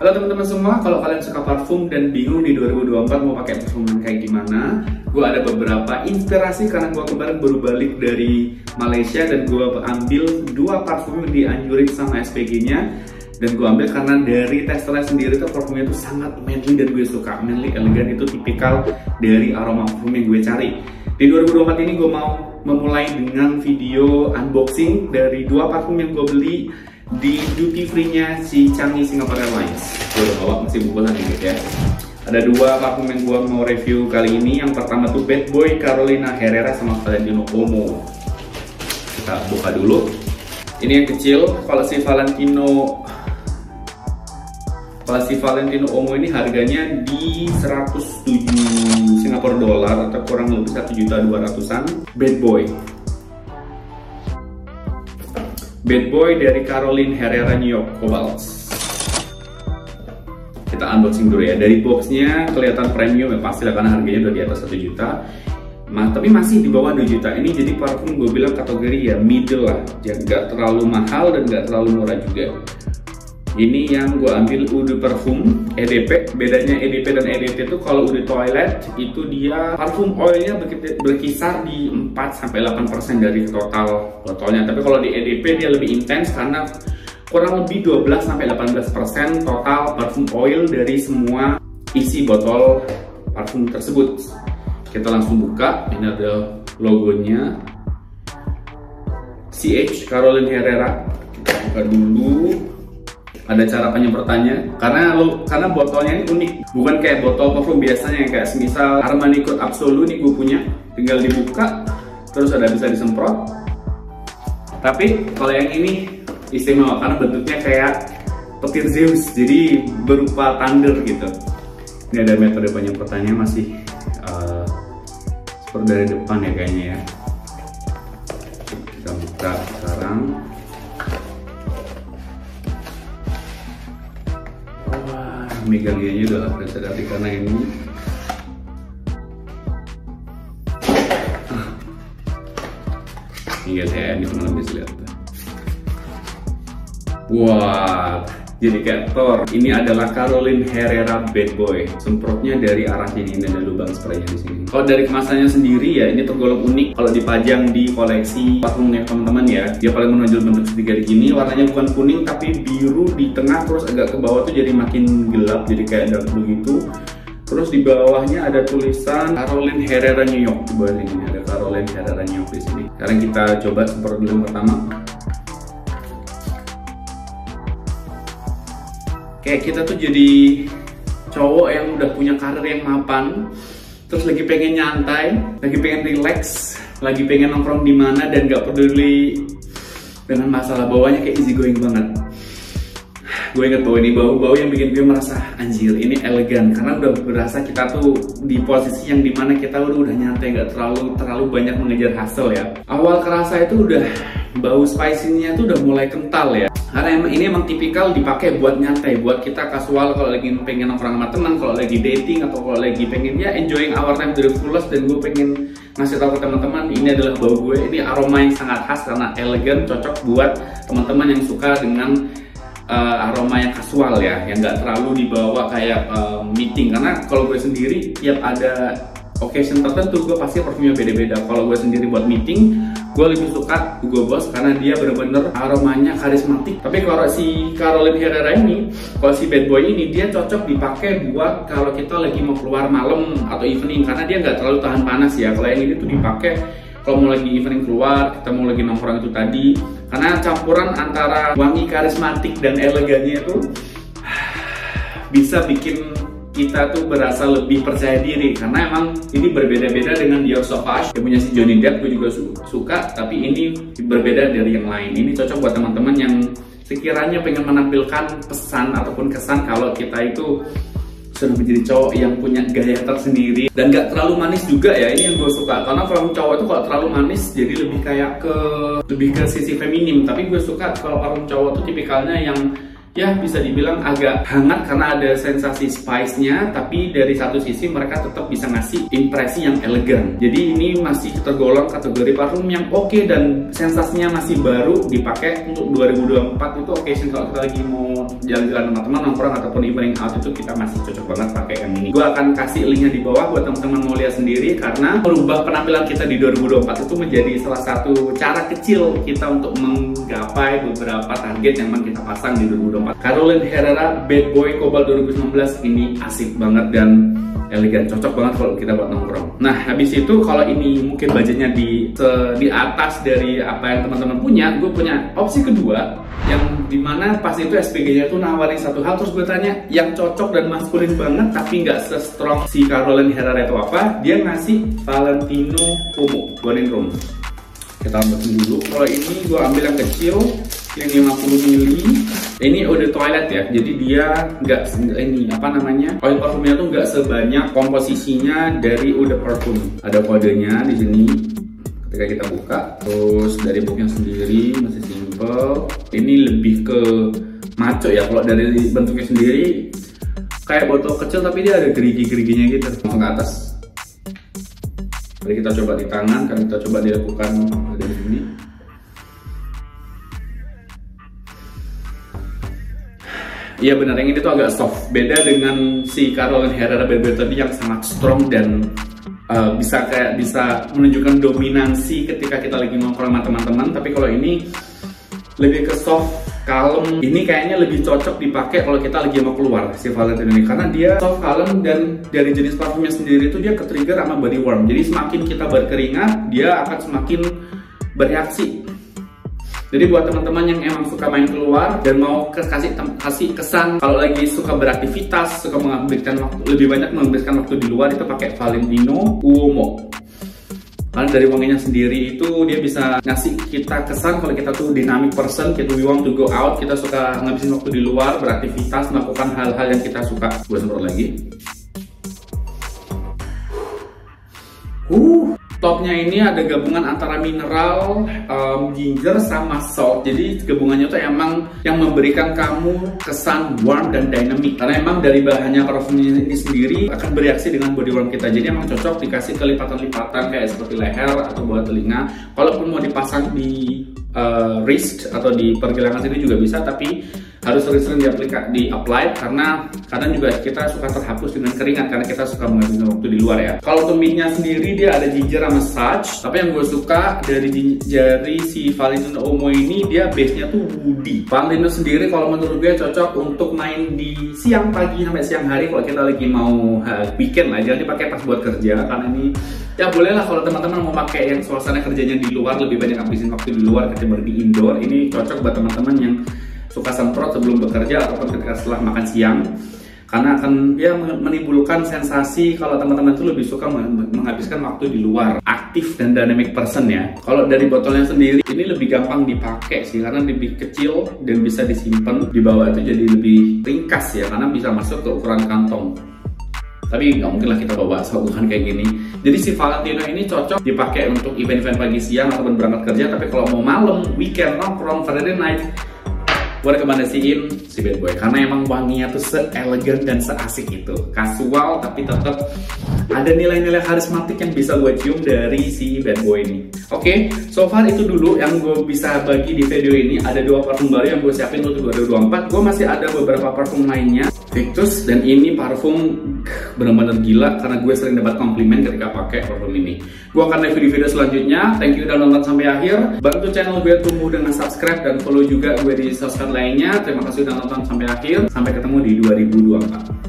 Halo teman-teman semua, kalau kalian suka parfum dan bingung di 2024 mau pakai parfum yang kayak gimana, gue ada beberapa inspirasi karena gue kemarin baru balik dari Malaysia dan gue ambil 2 parfum yang dianjurin sama SPG-nya. Dan gue ambil karena dari testernya sendiri tuh parfumnya tuh sangat manly dan gue suka. Manly, elegan itu tipikal dari aroma parfum yang gue cari. Di 2024 ini gue mau memulai dengan video unboxing dari 2 parfum yang gue beli di duty free-nya si Changi Singapore Airlines. Gue udah bawa, masih bukulan dikit ya. Ada 2 parfum yang gue mau review kali ini. Yang pertama tuh Bad Boy Carolina Herrera sama Valentino Uomo. Kita buka dulu. Ini yang kecil. Kalau si Valentino Uomo ini harganya di 107 Singapore dolar atau kurang lebih 1.200.000-an. Bad Boy dari Caroline Herrera New York Cobalt. Kita unboxing dulu ya. Dari boxnya kelihatan premium ya, pasti lah karena harganya udah di atas 1 juta. Tapi masih di bawah 2 juta. Ini jadi parfum gue bilang kategori ya middle lah, jadi nggak terlalu mahal dan nggak terlalu murah juga. Ini yang gue ambil Eau de Parfum EDP. Bedanya EDP dan EDP itu kalau Eau de Toilette itu dia parfum oilnya berkisar di 4-8% dari total botolnya. Tapi kalau di EDP dia lebih intens karena kurang lebih 12-18% total parfum oil dari semua isi botol parfum tersebut. Kita langsung buka. Ini ada logonya CH Caroline Herrera. Kita buka dulu. Ada cara penyemprotannya karena botolnya ini unik, bukan kayak botol parfum biasanya yang kayak semisal Armani Code Absolu nih gue punya, tinggal dibuka terus ada bisa disemprot. Tapi kalau yang ini istimewa karena bentuknya kayak petir Zeus, jadi berupa thunder gitu. Ini ada metode penyemprotannya masih seperti dari depan ya kayaknya ya. Kita buka sekarang. Megangnya udah berasa dari karena ini guys ya, ini teman-teman bisa lihat. Wah, jadi kayak Thor. Ini adalah Caroline Herrera Bad Boy. Semprotnya dari arah sini, ada lubang spraynya di sini. Kalau dari kemasannya sendiri ya, ini tergolong unik. Kalau dipajang di koleksi parfumnya teman-teman ya, dia paling menonjol bentuk segitiga gini. Warnanya bukan kuning tapi biru di tengah, terus agak ke bawah tuh jadi makin gelap, jadi kayak dark blue gitu. Terus di bawahnya ada tulisan Caroline Herrera New York. Di bawah sini ada Caroline Herrera New York di sini. Sekarang kita coba semprot dulu yang pertama. Kayak kita tuh jadi cowok yang udah punya karir yang mapan, terus lagi pengen nyantai, lagi pengen relax, lagi pengen nongkrong di mana dan gak peduli dengan masalah bawahnya, kayak easy going banget. Gue inget bahwa ini bau yang bikin gue merasa anjir, ini elegan karena udah berasa kita tuh di posisi yang dimana kita udah nyantai, gak terlalu banyak mengejar hasil ya. Awal kerasa itu udah bau spicy-nya tuh udah mulai kental ya. Karena ini emang tipikal dipakai buat nyantai, buat kita kasual kalau lagi pengen nongkrong sama teman, kalau lagi dating atau kalau lagi pengen ya enjoying our time to the fullest. Dan gue pengen ngasih tahu ke teman-teman ini adalah bau gue. Ini aroma yang sangat khas karena elegan, cocok buat teman-teman yang suka dengan aroma yang kasual ya, yang nggak terlalu dibawa kayak meeting. Karena kalau gue sendiri tiap ada occasion tertentu gue pasti parfumnya beda-beda. Kalau gue sendiri buat meeting, gue lebih suka Hugo Boss karena dia bener-bener aromanya karismatik. Tapi kalau si Caroline Herrera ini, kalau si Bad Boy ini, dia cocok dipakai buat kalau kita lagi mau keluar malam atau evening karena dia nggak terlalu tahan panas ya. Kalau yang ini tuh dipakai kalau mau lagi evening keluar, kita mau lagi nongkrong itu tadi, karena campuran antara wangi karismatik dan elegannya itu bisa bikin kita tuh berasa lebih percaya diri. Karena emang ini berbeda-beda dengan Dior Sauvage yang punya si Johnny Depp, gue juga suka, tapi ini berbeda dari yang lain. Ini cocok buat teman-teman yang sekiranya pengen menampilkan pesan ataupun kesan kalau kita itu sudah menjadi cowok yang punya gaya tersendiri dan gak terlalu manis juga ya. Ini yang gue suka karena kalau cowok itu kalau terlalu manis jadi lebih kayak lebih ke sisi feminim. Tapi gue suka kalau parfum cowok tuh tipikalnya yang ya bisa dibilang agak hangat karena ada sensasi spice-nya, tapi dari satu sisi mereka tetap bisa ngasih impresi yang elegan. Jadi ini masih tergolong kategori parfum yang oke dan sensasinya masih baru dipakai untuk 2024 itu occasion kalau kita lagi mau jalan-jalan sama teman nongkrong ataupun evening out itu kita masih cocok banget pakai yang ini. Gue akan kasih linknya di bawah buat teman-teman mau lihat sendiri karena merubah penampilan kita di 2024 itu menjadi salah satu cara kecil kita untuk menggapai beberapa target yang memang kita pasang di 2024. Caroline Herrera Bad Boy Cobalt 2019 ini asik banget dan elegan, cocok banget kalau kita buat nongkrong. Nah, habis itu kalau ini mungkin budgetnya di atas dari apa yang teman-teman punya, gue punya opsi kedua yang dimana pas itu SPG-nya tuh nawarin satu hal, terus gue tanya yang cocok dan maskulin banget tapi nggak se-strong si Caroline Herrera itu apa? Dia ngasih Valentino Uomo Boning Room. Kita ambil dulu. Kalau ini gue ambil yang kecil, yang 50 ml. Ini eau de toilet ya, jadi dia nggak ini apa namanya oil parfumnya tuh nggak sebanyak komposisinya dari eau de parfum. Ada kodenya di sini ketika kita buka. Terus dari booknya sendiri masih simple. Ini lebih ke maco ya, kalau dari bentuknya sendiri kayak botol kecil tapi dia ada gerigi-geriginya gitu. Langsung ke atas. Mari kita coba di tangan, kan kita coba dilakukan dari sini. Iya benar, yang ini tuh agak soft. Beda dengan si Caroline Herrera Bad Boy tadi yang sangat strong dan bisa menunjukkan dominansi ketika kita lagi nongkrong sama teman-teman. Tapi kalau ini lebih ke soft, kalem. Ini kayaknya lebih cocok dipakai kalau kita lagi mau keluar si Valentino ini karena dia soft, kalem, dan dari jenis parfumnya sendiri itu dia ke-trigger sama body warm. Jadi semakin kita berkeringat, dia akan semakin bereaksi. Jadi buat teman-teman yang emang suka main keluar dan mau kasih kesan kalau lagi suka beraktivitas, suka menghabiskan waktu lebih banyak menghabiskan waktu di luar, itu pakai Valentino Uomo. Karena dari wanginya sendiri itu dia bisa ngasih kita kesan kalau kita tuh dynamic person, kita we want to go out, kita suka ngabisin waktu di luar, beraktivitas, melakukan hal-hal yang kita suka. Gue semprot lagi. Topnya ini ada gabungan antara mineral, ginger sama salt. Jadi gabungannya tuh emang yang memberikan kamu kesan warm dan dynamic. Karena emang dari bahannya parfum ini sendiri akan bereaksi dengan body warm kita. Jadi emang cocok dikasih ke lipatan-lipatan kayak seperti leher atau bawah telinga. Kalaupun mau dipasang di wrist atau di pergelangan sini juga bisa, tapi harus sering-sering di-apply karena kadang juga kita suka terhapus dengan keringat karena kita suka menghabiskan waktu di luar ya. Kalau tumitnya sendiri dia ada ginger sama sage, tapi yang gue suka dari si Valentino Uomo ini dia base-nya tuh woody. Valentino sendiri kalau menurut gue cocok untuk main di siang, pagi sampai siang hari kalau kita lagi mau weekend lah, jangan dipakai pas buat kerja karena ini ya boleh lah kalau teman-teman mau pakai yang suasana kerjanya di luar, lebih banyak habisin waktu di luar ketimbang di indoor. Ini cocok buat teman-teman yang suka semprot sebelum bekerja ataupun ketika setelah makan siang karena akan ya menimbulkan sensasi kalau teman-teman itu lebih suka menghabiskan waktu di luar, aktif dan dynamic person ya. Kalau dari botolnya sendiri ini lebih gampang dipakai sih karena lebih kecil dan bisa disimpan di bawah, itu jadi lebih ringkas ya karena bisa masuk ke ukuran kantong. Tapi nggak mungkin lah kita bawa sautan kayak gini. Jadi si Valentino ini cocok dipakai untuk event-event pagi siang ataupun berangkat kerja. Tapi kalau mau malam, weekend, nongkrong, Friday night, gue rekomendasiin si Bad Boy karena emang wanginya tuh se-elegan dan se-asik itu. Kasual tapi tetap ada nilai-nilai karismatik yang bisa gue cium dari si Bad Boy ini. Oke, so far itu dulu yang gue bisa bagi di video ini. Ada 2 parfum baru yang gue siapin untuk 2024. Gue masih ada beberapa parfum lainnya Victus, dan ini parfum benar-benar gila karena gue sering dapat komplimen ketika pakai parfum ini. Gue akan review di video selanjutnya. Thank you udah nonton sampai akhir. Bantu channel gue tumbuh dengan subscribe dan follow juga gue di sosmed lainnya. Terima kasih udah nonton sampai akhir. Sampai ketemu di 2024.